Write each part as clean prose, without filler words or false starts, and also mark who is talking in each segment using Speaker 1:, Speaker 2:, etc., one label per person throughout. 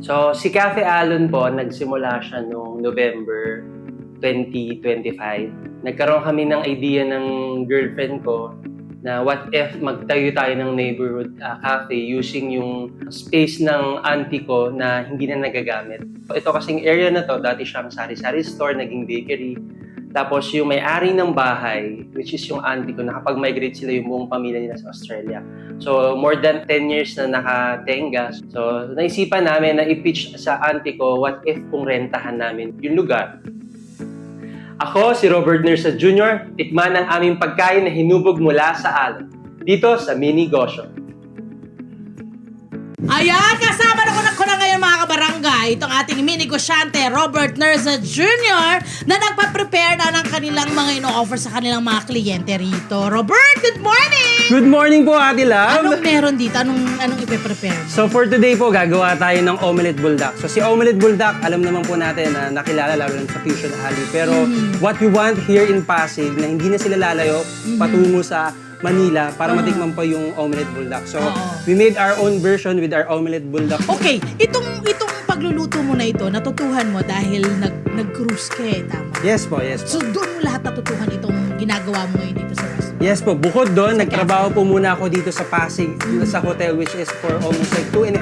Speaker 1: So, si Cafe Alon po, nagsimula siya noong November 2025. Nagkaroon kami ng idea ng girlfriend ko na what if magtayo tayo ng neighborhood cafe using yung space ng auntie ko na hindi na nagagamit. Ito kasing area na to, dati siyang sari-sari store, naging bakery. Tapos yung may-ari ng bahay, which is yung auntie ko, nakapag-migrate sila yung buong pamilya nila sa Australia. So, more than 10 years na nakatenga. So, naisipan namin na i-pitch sa auntie ko, what if kung rentahan namin yung lugar. Ako, si Robert Nersa Jr., tikman ang aming pagkain na hinubog mula sa Alon, dito sa Mini Gosyo.
Speaker 2: Ayan, kasama ko na ngayon mga kabarangay, itong ating mini negosyante, Robert Nersa Jr., na nagpa-prepare na ng kanilang mga ino-offer sa kanilang mga kliyente rito. Robert, good morning!
Speaker 1: Good morning po, Ate Love!
Speaker 2: Anong meron dito? Anong ipe-prepare?
Speaker 1: So for today po, gagawa tayo ng omelette buldak. So si omelette buldak, alam naman po natin na nakilala lalo lang sa Fusion Alley. Pero what we want here in Pasig, na hindi na sila lalayo patungo sa Manila para matikman pa yung omelette buldak. So we made our own version with our omelette buldak.
Speaker 2: Okay, itong pagluluto mo na ito, natutuhan mo dahil nag-cruise ka tama?
Speaker 1: Yes po, yes po.
Speaker 2: So doon mo lahat natutuhan itong ginagawa mo ngayon dito sa restaurant?
Speaker 1: Yes po, bukod doon, nagtrabaho po muna ako dito sa Pasig, sa hotel, which is for almost like 2.5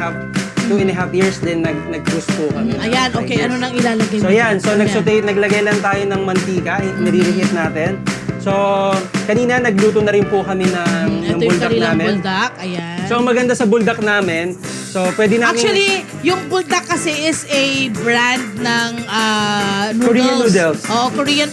Speaker 1: years din nag-cruise po kami.
Speaker 2: Ayan, okay, ano nang ilalagay mo?
Speaker 1: So yan, so naglagay lang tayo ng mantika, nire-heat natin. So, kanina nagluto na rin po kami ng buldak namin.
Speaker 2: Buldak, ayan.
Speaker 1: So, ang maganda sa buldak namin, so pwede namin...
Speaker 2: Actually, yung buldak kasi is a brand ng noodles.
Speaker 1: Korean noodles.
Speaker 2: Oo, Korean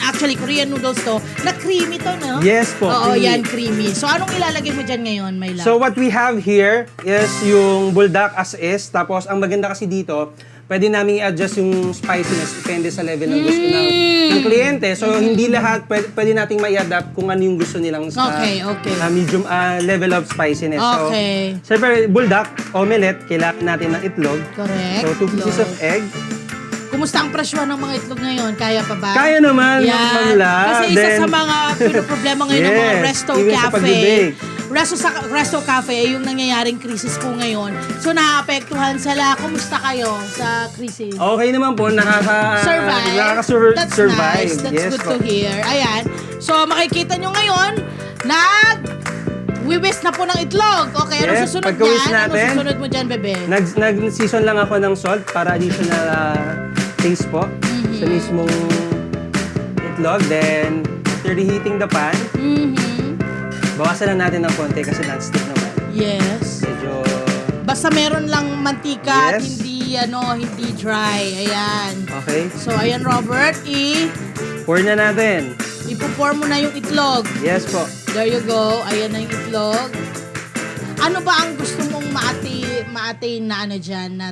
Speaker 2: noodles to. Na creamy to, no?
Speaker 1: Yes po.
Speaker 2: Oo,
Speaker 1: creamy.
Speaker 2: yan, creamy. So, anong ilalagay mo dyan ngayon, my love?
Speaker 1: So, what we have here is yung buldak as is. Tapos, ang maganda kasi dito, pwede namin i-adjust yung spiciness depende sa level ng gusto ng kliyente. So, hindi lahat pwede nating ma-adapt kung ano yung gusto nilang
Speaker 2: Okay.
Speaker 1: medium level of spiciness.
Speaker 2: Okay.
Speaker 1: So, siyempre, buldak, omelette, kailangan natin ng itlog.
Speaker 2: Correct.
Speaker 1: So, 2 pieces of egg.
Speaker 2: Kumusta ang presyo ng mga itlog ngayon? Kaya pa ba?
Speaker 1: Kaya naman,
Speaker 2: Yan.
Speaker 1: Ma'am La.
Speaker 2: Kasi isa sa mga problema ngayon ng mga
Speaker 1: Yes,
Speaker 2: resto
Speaker 1: even sa
Speaker 2: cafe.
Speaker 1: pag-bake.
Speaker 2: Resto cafe ay yung nangyayaring crisis po ngayon. So naapektuhan sila. Kumusta kayo sa crisis?
Speaker 1: Okay naman po,
Speaker 2: Survive. That's
Speaker 1: survive.
Speaker 2: nice. That's
Speaker 1: Yes
Speaker 2: good
Speaker 1: po.
Speaker 2: to hear. Ayan. So makikita nyo ngayon, wiwis na po ng itlog. Okay, ano
Speaker 1: Yes,
Speaker 2: susunod
Speaker 1: pagkawis
Speaker 2: dyan? Ano
Speaker 1: natin,
Speaker 2: susunod mo dyan, bebe?
Speaker 1: Nag-season lang ako ng salt para additional taste po sa mismong itlog. Then, after reheating the pan, bawasan lang natin ng konti kasi non-stick naman.
Speaker 2: Yes.
Speaker 1: Medyo...
Speaker 2: Basta meron lang mantika at
Speaker 1: Yes.
Speaker 2: hindi dry. Ayan.
Speaker 1: Okay.
Speaker 2: So, ayan, Robert,
Speaker 1: Pour na natin.
Speaker 2: ipo-pour mo na yung itlog.
Speaker 1: Yes po.
Speaker 2: There you go. Ayan na yung itlog. Ano ba ang gusto mong ma-attain na ano dyan? Na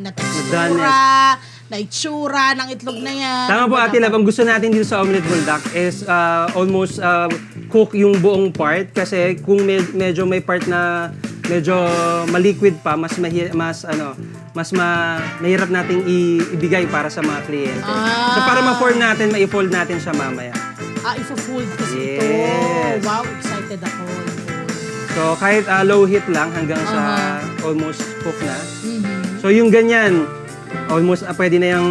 Speaker 2: tekstura, na itsura ng itlog na yan?
Speaker 1: Tama po, Ate Love. Ang gusto natin dito sa omelette buldak is almost cook yung buong part kasi kung medyo may part na medyo maliquid pa, mas mahirap nating ibigay para sa mga kliyente. So para ma-fold natin, ma-fold natin siya mamaya.
Speaker 2: Ifo-fold kasi
Speaker 1: Yes.
Speaker 2: ito. Wow, excited ako.
Speaker 1: So kahit low heat lang hanggang sa almost cook na. So yung ganyan, almost pwede na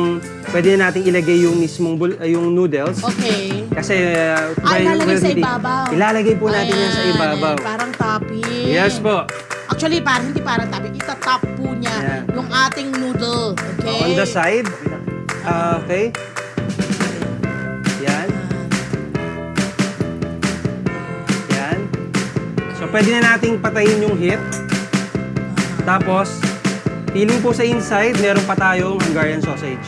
Speaker 1: nating ilagay yung mismong yung noodles.
Speaker 2: Okay.
Speaker 1: Kasi
Speaker 2: ilalagay sa ibabaw.
Speaker 1: Ilalagay po natin yan sa ibabaw.
Speaker 2: Parang topping.
Speaker 1: Yes po.
Speaker 2: Actually, hindi parang topping. Itatop po niya
Speaker 1: Yan.
Speaker 2: yung ating noodle. Okay?
Speaker 1: On the side. Okay. Yan. Yan. So pwede na nating patayin yung heat. Tapos, feeling po sa inside, meron pa tayong Hungarian sausage.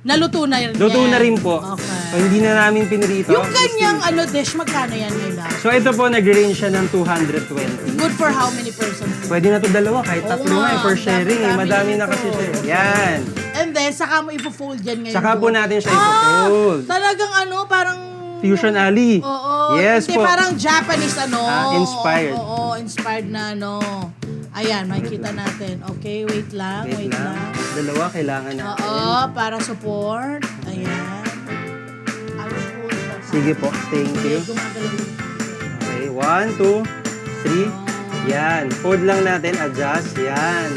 Speaker 2: Naluto na rin
Speaker 1: Luto
Speaker 2: yan.
Speaker 1: na rin po.
Speaker 2: Okay.
Speaker 1: So, hindi na namin pinirito.
Speaker 2: Yung kanyang dish, magkano yan, Mila?
Speaker 1: So, ito po, nag-range siya ng 220.
Speaker 2: Good for how many persons?
Speaker 1: Pwede na to dalawa, kahit
Speaker 2: Oo
Speaker 1: tatlo
Speaker 2: nga,
Speaker 1: for sharing.
Speaker 2: dami
Speaker 1: Madami na
Speaker 2: nito.
Speaker 1: kasi siya.
Speaker 2: Okay.
Speaker 1: Yan.
Speaker 2: And then, saka mo ipo-fold yan ngayon.
Speaker 1: Saka po
Speaker 2: doon.
Speaker 1: natin siya ipo-fold.
Speaker 2: Talagang parang...
Speaker 1: Fusion Alley.
Speaker 2: Oo.
Speaker 1: Yes
Speaker 2: hindi,
Speaker 1: po.
Speaker 2: parang Japanese
Speaker 1: inspired.
Speaker 2: Oo, inspired na Ayan, makikita natin. Okay, wait lang.
Speaker 1: Dalawa kailangan natin.
Speaker 2: Oo, para support. Ayan. I will hold that.
Speaker 1: Sige po. Thank you.
Speaker 2: Gumagalaw.
Speaker 1: Okay, 1, 2, 3. Yan. Fold lang natin. Adjust. Yan.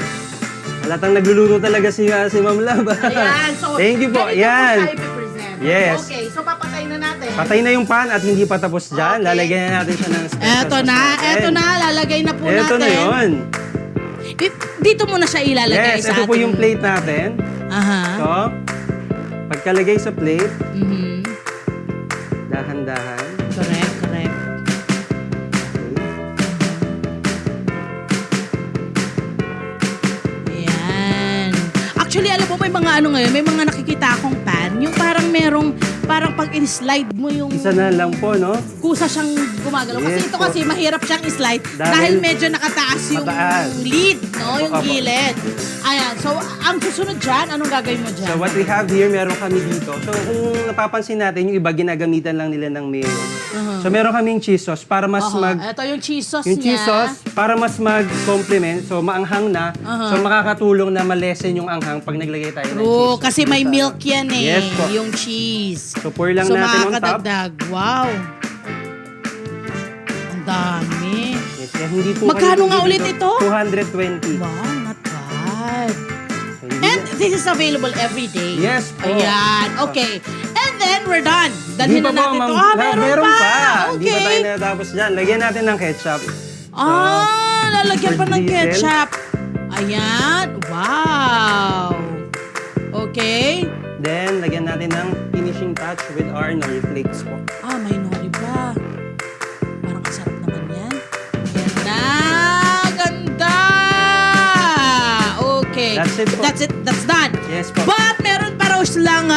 Speaker 3: Halatang nagluluto talaga si Ma'am Lab.
Speaker 2: Ayan, so
Speaker 3: Thank you po.
Speaker 2: ganito
Speaker 3: Ayan.
Speaker 2: po siya i-present.
Speaker 3: Yes.
Speaker 2: Okay, so papatay na natin.
Speaker 3: Patay na yung pan at hindi pa tapos dyan.
Speaker 2: Okay.
Speaker 3: Lalagyan na natin siya ng special
Speaker 2: Eto
Speaker 3: sauce
Speaker 2: na,
Speaker 3: natin.
Speaker 2: eto na, lalagay na po
Speaker 3: Eto
Speaker 2: natin.
Speaker 3: na yun.
Speaker 2: Dito muna siya ilalagay
Speaker 3: Yes,
Speaker 2: sa
Speaker 3: ito po
Speaker 2: ating-
Speaker 3: yung plate natin.
Speaker 2: Aha.
Speaker 3: So, pagkalagay sa plate,
Speaker 2: Mhm.
Speaker 3: dahan-dahan.
Speaker 2: Correct, correct. Ayan. Actually, alam mo, may mga ano ngayon, may mga nakikita akong pan, yung parang pag in-slide mo yung
Speaker 3: Isa na lang po, no?
Speaker 2: kusa siyang gumagalaw. Kasi
Speaker 3: Yes
Speaker 2: ito
Speaker 3: po.
Speaker 2: kasi mahirap siyang i-slide dahil
Speaker 3: Dahil
Speaker 2: medyo nakataas yung
Speaker 3: mataas.
Speaker 2: lid, no? Yung
Speaker 3: Opo.
Speaker 2: gilid. Ayan. So, ang susunod dyan, anong gagawin mo dyan?
Speaker 3: So what we have here, meron kami dito. So kung napapansin natin, yung iba ginagamitan lang nila ng mayo.
Speaker 2: Uh-huh.
Speaker 3: So meron kaming cheese sauce para mas
Speaker 2: Ito yung cheese sauce
Speaker 3: yung
Speaker 2: niya.
Speaker 3: cheese sauce para mas mag-complement. So maanghang na.
Speaker 2: Uh-huh.
Speaker 3: So makakatulong na malesen yung anghang pag naglagay tayo ng cheese
Speaker 2: True,
Speaker 3: sauce.
Speaker 2: kasi may
Speaker 3: Sa-
Speaker 2: milk yan eh.
Speaker 3: Yes po.
Speaker 2: Yung cheese.
Speaker 3: So pour lang
Speaker 2: So,
Speaker 3: natin on top.
Speaker 2: makakadagdag. Wow. Ang dami.
Speaker 3: Yes, yan, hindi po
Speaker 2: Magkano
Speaker 3: kayo
Speaker 2: nga ulit
Speaker 3: bibili
Speaker 2: ito?
Speaker 3: 220.
Speaker 2: Wow, not bad.
Speaker 3: So, hindi
Speaker 2: And
Speaker 3: na-
Speaker 2: this is available every day.
Speaker 3: Yes po.
Speaker 2: Ayan. Okay. And then, we're done. Dalhin
Speaker 3: Hindi
Speaker 2: na
Speaker 3: pa po,
Speaker 2: natin
Speaker 3: ma'am.
Speaker 2: ito. Meron pa.
Speaker 3: Hindi pa tayo
Speaker 2: Okay.
Speaker 3: natapos dyan. Lagyan natin ng ketchup.
Speaker 2: Lalagyan pa
Speaker 3: for
Speaker 2: ng
Speaker 3: diesel.
Speaker 2: ketchup. Ayan. Wow. Okay.
Speaker 3: Then, lagyan natin ng finishing touch with our nori flakes po.
Speaker 2: May nori pa. Parang kasarap naman yan. Yan na. Ganda. Okay.
Speaker 3: That's it po.
Speaker 2: That's it. That's done.
Speaker 3: Yes po.
Speaker 2: But meron pa raw silang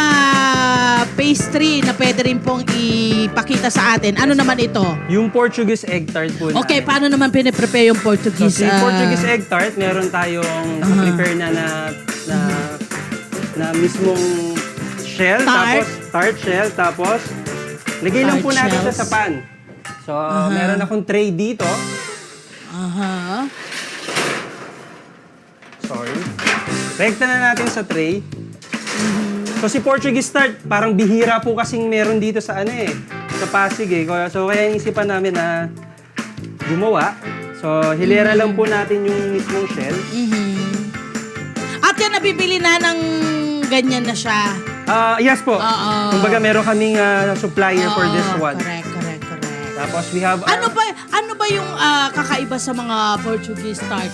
Speaker 2: pastry na pwede rin pong ipakita sa atin. Ano naman ito?
Speaker 3: Yung Portuguese egg tart po
Speaker 2: Okay,
Speaker 3: natin.
Speaker 2: paano naman piniprepare yung
Speaker 3: So,
Speaker 2: Portuguese?
Speaker 3: si Portuguese egg tart, meron tayong prepare na mismong shell,
Speaker 2: Tart.
Speaker 3: tapos tart shell, tapos lagay lang
Speaker 2: Tart
Speaker 3: po natin siya
Speaker 2: shells.
Speaker 3: sa pan. So, meron akong tray dito.
Speaker 2: Aha.
Speaker 3: Sorry. Rekta na natin sa tray.
Speaker 2: Mm-hmm.
Speaker 3: So, si Portuguese tart, parang bihira po kasing meron dito sa sa Pasig eh. So, kaya inisipan namin na gumawa. So, hilera lang po natin yung mismong shell.
Speaker 2: Mhm. At yan, nabibili na ng ganyan na siya.
Speaker 3: Yes po.
Speaker 2: Oo.
Speaker 3: Kumbaga meron kaming supplier for this
Speaker 2: Oo,
Speaker 3: one.
Speaker 2: Correct.
Speaker 3: Tapos we have
Speaker 2: Ano ba yung kakaiba sa mga Portuguese tart?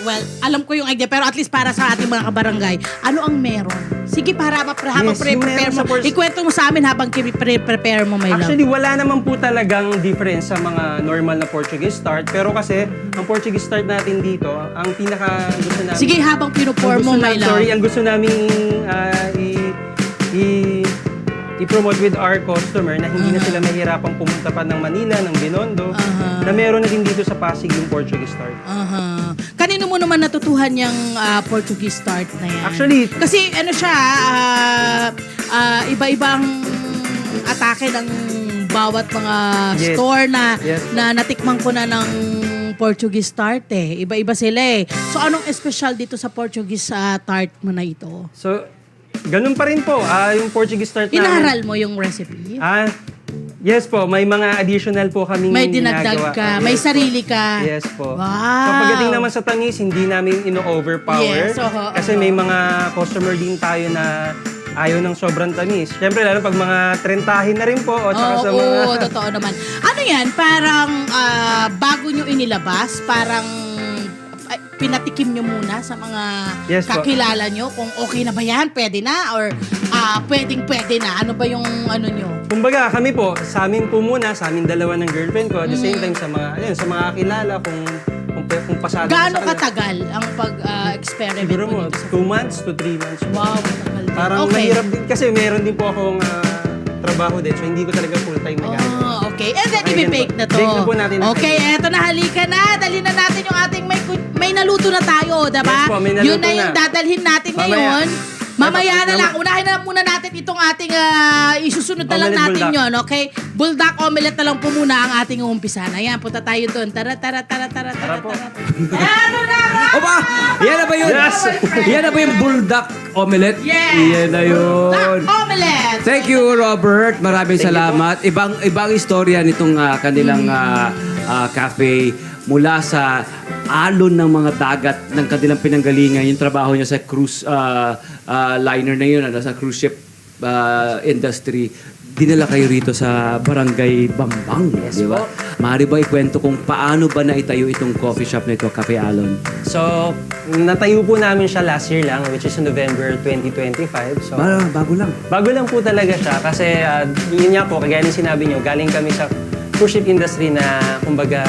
Speaker 2: Well, alam ko yung idea, pero at least para sa ating mga kabarangay, ano ang meron? Sige, para habang
Speaker 3: Yes, yung
Speaker 2: pre-prepare
Speaker 3: meron
Speaker 2: mo.
Speaker 3: sa
Speaker 2: Ikwento mo sa amin habang pre-prepare mo, my love.
Speaker 3: Actually, wala naman po talagang difference sa mga normal na Portuguese tart. Pero kasi, ang Portuguese tart natin dito, ang pinaka gusto namin...
Speaker 2: Sige, habang pinupour mo, my love.
Speaker 3: Sorry, ang gusto namin i-promote with our customer na hindi na sila mahirapang pumunta pa ng Manila, ng Binondo, na meron na din dito sa Pasig yung Portuguese tart.
Speaker 2: Aha. Kanino mo naman natutuhan yung Portuguese tart na yan?
Speaker 3: Actually,
Speaker 2: Kasi ano siya, iba-ibang atake ng bawat mga
Speaker 3: Yes.
Speaker 2: store na
Speaker 3: Yes.
Speaker 2: na natikman ko na ng Portuguese tart eh. Iba-iba sila eh. So anong espesyal dito sa Portuguese tart mo na ito?
Speaker 3: so, ganun pa rin po. Yung Portuguese tart namin.
Speaker 2: Inaral mo yung recipe?
Speaker 3: Yes po, may mga additional po kaming
Speaker 2: May dinagdag
Speaker 3: ginagawa.
Speaker 2: ka, may
Speaker 3: Yes po.
Speaker 2: sarili ka.
Speaker 3: Yes po.
Speaker 2: Wow.
Speaker 3: So pagdating naman sa tamis, hindi namin ino-overpower.
Speaker 2: Yes, oho,
Speaker 3: Kasi
Speaker 2: oho.
Speaker 3: may mga customer din tayo na ayaw ng sobrang tamis. Siyempre, lalo pag mga trentahin na rin po. O tsaka sa mga...
Speaker 2: Oo, totoo naman. Ano yan? Parang bago nyo inilabas, parang pinatikim nyo muna sa mga
Speaker 3: Yes po.
Speaker 2: kakilala nyo kung okay na ba yan, pwede na, or pwedeng-pwede na. Ano ba yung ano nyo?
Speaker 3: Kumbaga, kami po, sa amin po muna, sa amin dalawa ng girlfriend ko, at the
Speaker 2: Mm.
Speaker 3: same time sa mga, sa mga kakilala, kung pasado na
Speaker 2: Gaano
Speaker 3: sa kanila.
Speaker 2: katagal ang pag-experiment
Speaker 3: Siguro
Speaker 2: mo
Speaker 3: mo,
Speaker 2: dito sa
Speaker 3: 2 months to 3 months.
Speaker 2: Wow, matagal din.
Speaker 3: Parang
Speaker 2: Okay.
Speaker 3: mahirap din, kasi meron din po akong trabaho din, so hindi ko talaga full-time na gano'n.
Speaker 2: Okay. And then,
Speaker 3: Okay,
Speaker 2: i-bake
Speaker 3: ganito.
Speaker 2: na to.
Speaker 3: Bake na po natin.
Speaker 2: Okay, eto na, halika na. Dali na natin yung ating may naluto na tayo, diba?
Speaker 3: Yes po, may naluto
Speaker 2: Yun na yung
Speaker 3: na.
Speaker 2: dadalhin natin
Speaker 3: Mamaya.
Speaker 2: ngayon. Mamaya na
Speaker 3: Mamaya.
Speaker 2: lang. Unahin na muna natin itong ating isusunod na lang
Speaker 3: Omelette
Speaker 2: natin
Speaker 3: bulldog.
Speaker 2: yun, okay? Bulldog omelette na lang po muna ang ating umpisahan. Ayan, punta tayo doon. Tara.
Speaker 3: po.
Speaker 2: Ano na?
Speaker 4: Opa! Yan na ba yun?
Speaker 3: Yes!
Speaker 4: Yan na ba yung bulldog omelette?
Speaker 2: Yes!
Speaker 4: Yan na yun.
Speaker 2: Bulldog omelette!
Speaker 4: Thank you, Robert. Maraming salamat. Ibang istorya nitong kanilang cafe mula sa alon ng mga dagat ng kanilang pinanggalingan, yung trabaho niya sa cruise liner na yun, sa cruise ship industry, dinala kayo rito sa Barangay Bambang, di ba? Maaari ba ikwento kung paano ba naitayo itong coffee shop na ito, Cafe Alon?
Speaker 1: So, natayo po namin siya last year lang, which is November 2025. So,
Speaker 4: Bago lang.
Speaker 1: bago lang po talaga siya kasi yun nga po, kagaya ng sinabi nyo, galing kami sa cruise ship industry na kumbaga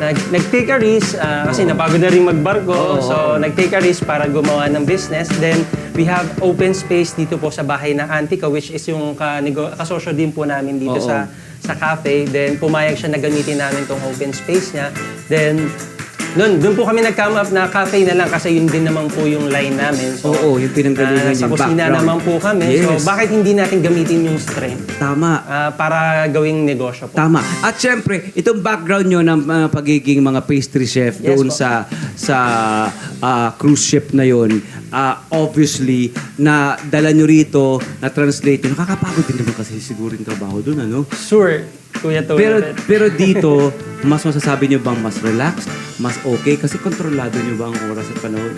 Speaker 1: nag-take a risk kasi napagod na rin magbarko. So, nag-take a risk para gumawa ng business. Then, we have open space dito po sa bahay ng auntie ko, which is yung kasosyo din po namin dito sa cafe. Then, pumayag siya na gamitin namin tong open space niya. Then, doon po kami nag-come up na cafe na lang kasi yun din naman po yung line namin. So,
Speaker 4: Yung pinanggalingan
Speaker 1: sa
Speaker 4: yung
Speaker 1: kusina
Speaker 4: background.
Speaker 1: naman po kami.
Speaker 4: Yes.
Speaker 1: So, bakit hindi natin gamitin yung strength
Speaker 4: Tama.
Speaker 1: para gawing negosyo po?
Speaker 4: Tama. At syempre, itong background nyo ng pagiging mga pastry chef
Speaker 1: Yes
Speaker 4: doon
Speaker 1: po.
Speaker 4: sa cruise ship na yon, obviously, na dala nyo rito, na translate nyo, nakakapagod din naman kasi siguro yung trabaho doon, ano?
Speaker 1: Sure, Kuya Tony.
Speaker 4: Pero dito, mas masasabi nyo bang mas relaxed, mas okay? Kasi kontrolado nyo ba ang oras at panahon?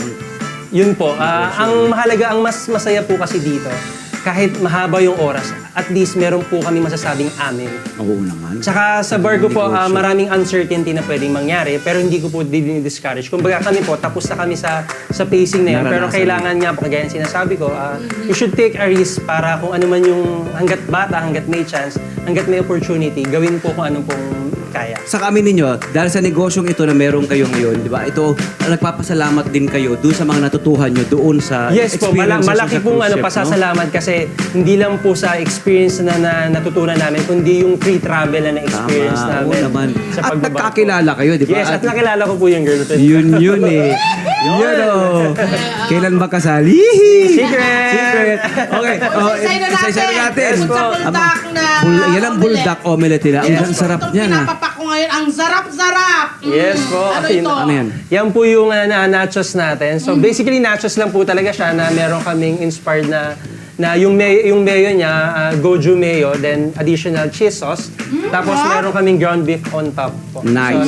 Speaker 1: Yun po. Ang mahalaga, ang mas masaya po kasi dito, kahit mahaba yung oras, at least meron po kami masasabing amin.
Speaker 4: Oo naman.
Speaker 1: Tsaka sa bar ko po,
Speaker 4: Negosyo.
Speaker 1: maraming uncertainty na pwedeng mangyari, pero hindi ko po discourage. Kumbaga kami po, tapos na kami sa pacing na yun, pero
Speaker 4: Naranasan
Speaker 1: kailangan nga po, kagaya ng sinasabi ko, you should take a risk para kung ano man yung hanggat bata, hanggat may chance, hanggat may opportunity, gawin po kung anong pong kaya.
Speaker 4: Sa kami ninyo, dahil sa negosyong ito na meron kayo ngayon, di ba? Ito, nagpapasalamat din kayo doon sa mga natutuhan nyo doon sa
Speaker 1: Yes po,
Speaker 4: experiences
Speaker 1: malaki
Speaker 4: sa
Speaker 1: pong
Speaker 4: cruise ship, no?
Speaker 1: pasasalamat kasi hindi lang po sa experience na natutunan namin, kundi yung pre-travel na experience
Speaker 4: Tama,
Speaker 1: namin.
Speaker 4: oo naman.
Speaker 1: Sa
Speaker 4: At
Speaker 1: pagbabarko.
Speaker 4: nagkakilala kayo, di ba?
Speaker 1: Yes, at nakilala ko po yung girlfriend.
Speaker 4: Yun eh. Yun oh. Kailan ba kasal? Hihi!
Speaker 1: Secret!
Speaker 4: Okay.
Speaker 2: Isa-isa na natin.
Speaker 4: Isa-isa na natin.
Speaker 2: Bukod sa buldak na
Speaker 4: Yan ang buldak omelette nila. Ang sarap niya na.
Speaker 2: Pinapapak ko ngayon, ang sarap-sarap.
Speaker 1: Yes po.
Speaker 2: Ano ito?
Speaker 4: Ano yan?
Speaker 1: Yan po yung nachos natin. So basically nachos lang po talaga siya na meron kaming inspired na yung mayo niya, goju mayo, then additional cheese sauce. Tapos meron kaming ground beef on top po.
Speaker 4: Nice.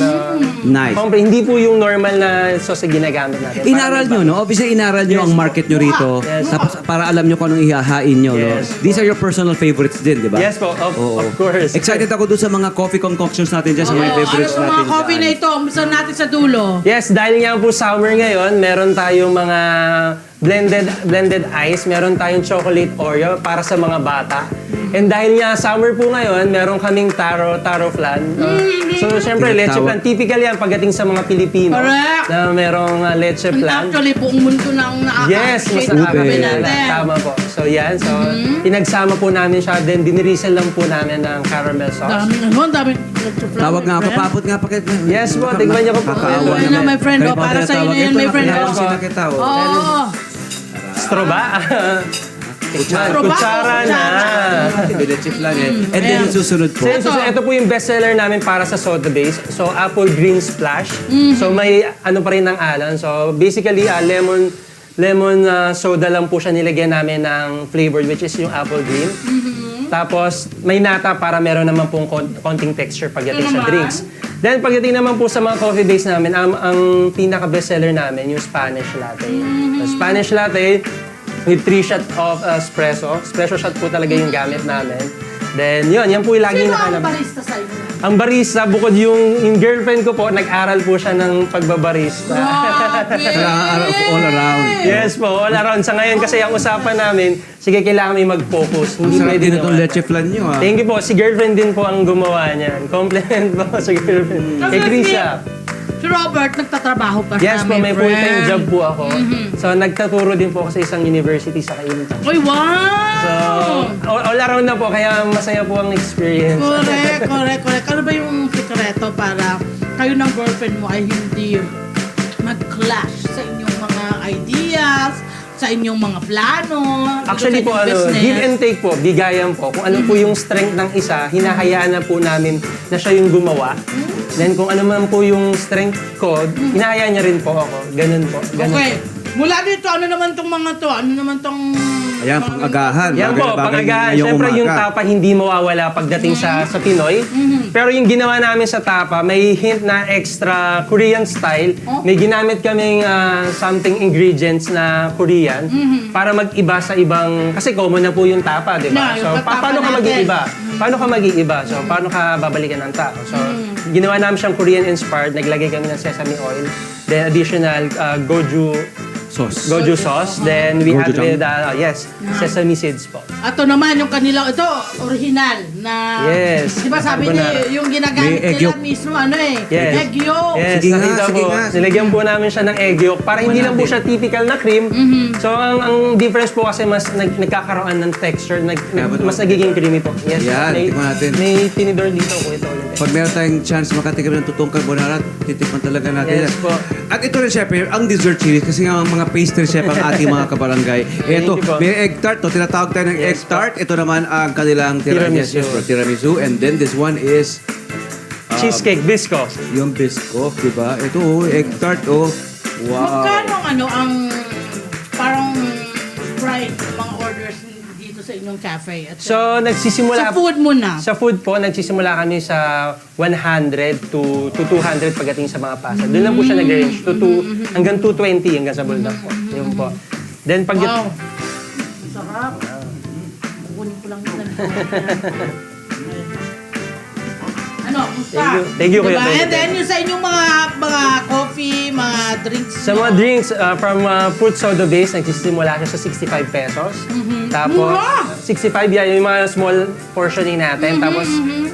Speaker 4: Nice.
Speaker 1: Siyempre, hindi po yung normal na sauce na ginagamit natin.
Speaker 4: Inaral nyo, no? Obviously, inaral nyo ang market nyo rito.
Speaker 1: Yes.
Speaker 4: Tapos, para alam nyo kung anong ihahain nyo, no?
Speaker 1: Yes.
Speaker 4: These are your personal favorites din, di ba?
Speaker 1: Yes po,
Speaker 4: Oo.
Speaker 1: of course.
Speaker 4: Excited ako doon sa mga coffee concoctions natin dyan, sa mga favorites
Speaker 2: Ano
Speaker 4: natin
Speaker 2: mga coffee na
Speaker 4: dyan.
Speaker 2: ito? Umpisa natin sa dulo.
Speaker 1: Yes, dahil nga po summer ngayon, meron tayong mga blended ice, meron tayong chocolate Oreo para sa mga bata. And dahil nga summer po ngayon, meron kaming taro flan. So, syempre, leche flan. Typical yan pagdating sa mga Pilipino.
Speaker 2: Correct.
Speaker 1: Na merong leche flan.
Speaker 2: Actually, buong mundo nang
Speaker 1: Yes, mas
Speaker 2: nakaka-appreciate
Speaker 1: nakakabili.
Speaker 2: natin.
Speaker 1: Tama po. So, yan. So, pinagsama po namin siya. Then, dinirisal lang po namin ng caramel sauce.
Speaker 2: Daming ano, daming
Speaker 4: Tawag nga ako, papot nga pa kayo.
Speaker 1: Yes po, tignan niyo po.
Speaker 4: Kakaawa
Speaker 2: Ayun na, my friend.
Speaker 4: Kayo
Speaker 2: Oh,
Speaker 4: pa
Speaker 2: para sa
Speaker 4: tinatawag.
Speaker 2: inyo yun,
Speaker 4: Ito
Speaker 2: my
Speaker 4: na,
Speaker 2: friend.
Speaker 4: pinapansin na kita, oh.
Speaker 2: Oo.
Speaker 1: Straw ba?
Speaker 2: Straw ba?
Speaker 1: Kutsara na.
Speaker 4: Binechip lang eh. And then yung susunod po.
Speaker 1: So, ito po yung bestseller namin para sa soda base. So, apple green splash. So, may ano pa rin ng alon. So, basically, lemon soda lang po siya nilagyan namin ng flavored, which is yung apple green. Tapos, may nata para meron naman pong konting texture pagdating sa drinks. Then, pagdating naman po sa mga coffee base namin, ang pinaka-bestseller namin, yung Spanish latte. So, Spanish latte with 3 shots of espresso. Espresso shot po talaga yung gamit namin. Then, yan po yung laging
Speaker 2: Sino ang
Speaker 1: nakalab.
Speaker 2: barista sa inyo?
Speaker 1: Ang barista, bukod yung girlfriend ko po, nag-aral po siya ng pagbabarista.
Speaker 4: All around.
Speaker 1: Yes po, all around. Sa ngayon kasi ang usapan namin, sige, kailangan may mag-focus. Hindi
Speaker 4: Sarap
Speaker 1: pwede
Speaker 4: din itong
Speaker 1: naman.
Speaker 4: leche flan nyo, ah.
Speaker 1: Thank you po. Si girlfriend din po ang gumawa niyan. Compliment po sa girlfriend. Kay Krisha.
Speaker 2: Si Robert, nagtatrabaho pa siya,
Speaker 1: Yes po,
Speaker 2: my
Speaker 1: may full-time
Speaker 2: friend.
Speaker 1: job po ako. So, nagtaturo din po ako sa isang university sa Kainta.
Speaker 2: Uy, wow!
Speaker 1: So, all around na po, kaya masaya po ang experience.
Speaker 2: Correct. Ano ba yung sikreto para kayo ng girlfriend mo ay hindi mag-clash sa inyong mga ideas, sa inyong mga plano?
Speaker 1: Actually
Speaker 2: dito
Speaker 1: po,
Speaker 2: sa inyong business?
Speaker 1: give and take po, bigayan po. Kung ano po yung strength ng isa, hinahayaan na po namin na siya yung gumawa. Then kung ano man po yung strength ko, hinahayaan niya rin po ako. Ganun po. Ganun
Speaker 2: Okay.
Speaker 1: po.
Speaker 2: Mula dito, ano naman tong mga to? Ano naman tong...
Speaker 4: Ayan, pang-agahan.
Speaker 1: Yan
Speaker 4: Bagay
Speaker 1: po,
Speaker 4: na bagay
Speaker 1: pang-agahan.
Speaker 4: ngayong
Speaker 1: Siyempre yung
Speaker 4: umaga.
Speaker 1: tapa hindi mawawala pagdating sa Pinoy. Pero yung ginawa namin sa tapa, may hint na extra Korean style. May ginamit kaming something ingredients na Korean para mag-iba sa ibang... Kasi common na po yung tapa, di ba?
Speaker 2: Na,
Speaker 1: So,
Speaker 2: yung tapa
Speaker 1: paano ka
Speaker 2: natin.
Speaker 1: mag-iiba? Paano ka mag-iiba? So, paano ka babalikan ng tao? So, ginawa namin siyang Korean-inspired. Naglagay kami ng sesame oil. Then, additional goju sauce. Then, we add
Speaker 4: Gochujang.
Speaker 1: with, sesame seeds po.
Speaker 2: Ito naman, yung kanilang, ito, original na...
Speaker 1: Yes.
Speaker 2: Di ba sabi
Speaker 1: Carbonara.
Speaker 2: niyo, yung ginagamit
Speaker 4: May egg
Speaker 2: nila
Speaker 4: yolk.
Speaker 2: mismo, ano eh,
Speaker 1: Yes.
Speaker 2: egg yolk.
Speaker 1: Yes,
Speaker 4: Sige nga,
Speaker 1: nakita
Speaker 4: sige
Speaker 1: po.
Speaker 4: nga.
Speaker 1: Nilagyan po namin siya ng egg yolk para hindi lang po siya typical na cream. So, ang difference po kasi mas nagkakaroon ng texture, mas nagiging creamy po. Yes,
Speaker 4: Yan,
Speaker 1: may,
Speaker 4: tikman natin.
Speaker 1: may tinidor dito po ito.
Speaker 4: Pag meron tayong chance makatikim ng totoong carbonara, titikman talaga natin.
Speaker 1: Yes
Speaker 4: yan.
Speaker 1: po.
Speaker 4: At ito rin, syempre, ang dessert series, kasi nga ang mga pastry chef ang ating mga kabarangay. Ito,
Speaker 1: you po.
Speaker 4: may egg tart, to, tinatawag tayo ng egg
Speaker 1: Yes po.
Speaker 4: tart. Ito naman ang kanilang
Speaker 1: Tiramisu.
Speaker 4: tiramisu. And then this one is
Speaker 1: Cheesecake, bisco.
Speaker 4: yung biscoff, di ba? Ito, egg tart, oh. Wow.
Speaker 2: Magkano ang parang fried mga orders dito sa inyong cafe? At
Speaker 1: So, nagsisimula...
Speaker 2: sa food mo na.
Speaker 1: Sa food po, nagsisimula kami sa 100 to 200 pagdating sa mga pasta. Doon lang po siya nag-range. Hanggang 220 hanggang sa bulldog po. Yun po. Then pag...
Speaker 2: Wow. Sarap. Kukunin ko lang yun. Ano, musta?
Speaker 1: Thank you, Kuya.
Speaker 2: Diba?
Speaker 1: Thank you.
Speaker 2: And then yung sa inyong mga coffee, mga drinks.
Speaker 1: Sa mga drinks, from fruit soda base, nagsisimula siya sa 65 pesos. Tapos,
Speaker 2: Mura!
Speaker 1: 65 yan, yung mga small portioning natin. Tapos,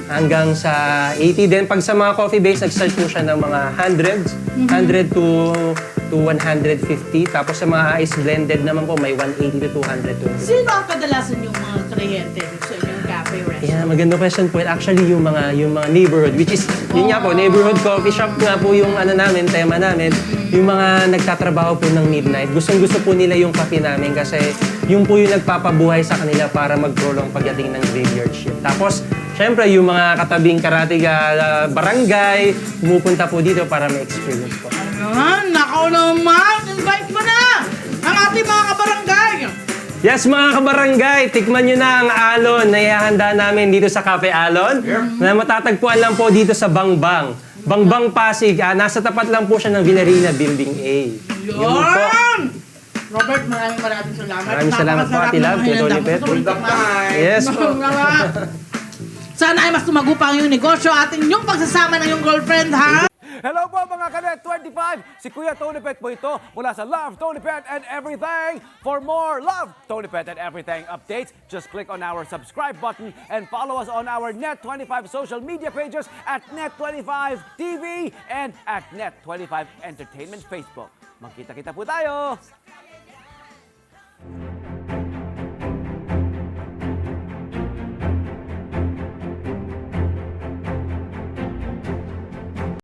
Speaker 1: hanggang sa 80. Then, pag sa mga coffee base, nag-start po siya ng mga hundreds. 100 to 150. Tapos, sa mga ice blended naman po, may 180 to 220.
Speaker 2: Sino ang kadalasan yung mga kliyente dito sa inyong cafe restaurant?
Speaker 1: Yeah, maganda question po. Actually, yung mga neighborhood, which is, yun nga po, neighborhood coffee shop nga po yung namin, tema namin. Yung mga nagtatrabaho po ng midnight. Gustong-gusto po nila yung kape namin kasi yung po yung nagpapabuhay sa kanila para mag-prolong pagdating ng graveyard shift. Tapos, syempre, yung mga katabing Karatiga barangay, pumupunta po dito para ma-experience po.
Speaker 2: Nakaw naman! Invite mo na! Ang ating mga kabarangay!
Speaker 1: Yes, mga kabarangay, tikman nyo na ang alon na ihahanda namin dito sa Cafe Alon na matatagpuan lang po dito sa Bangbang. Bangbang Pasig. Nasa tapat lang po siya ng Villarina Building A. Yun po.
Speaker 2: Yun! Robert, maraming salamat.
Speaker 1: Maraming salamat po, Ate Love, Kuya Tony Pet. Yes po.
Speaker 2: Sana ay mas tumago pa ang iyong negosyo at inyong pagsasama ng iyong girlfriend, ha?
Speaker 5: Hello po mga Kanet 25! Si Kuya Tony Pet po ito mula sa Love, Tony Pet and Everything. For more Love, Tony Pet and Everything updates, just click on our subscribe button and follow us on our Net25 social media pages at Net25 TV and at Net25 Entertainment Facebook. Magkita-kita po tayo!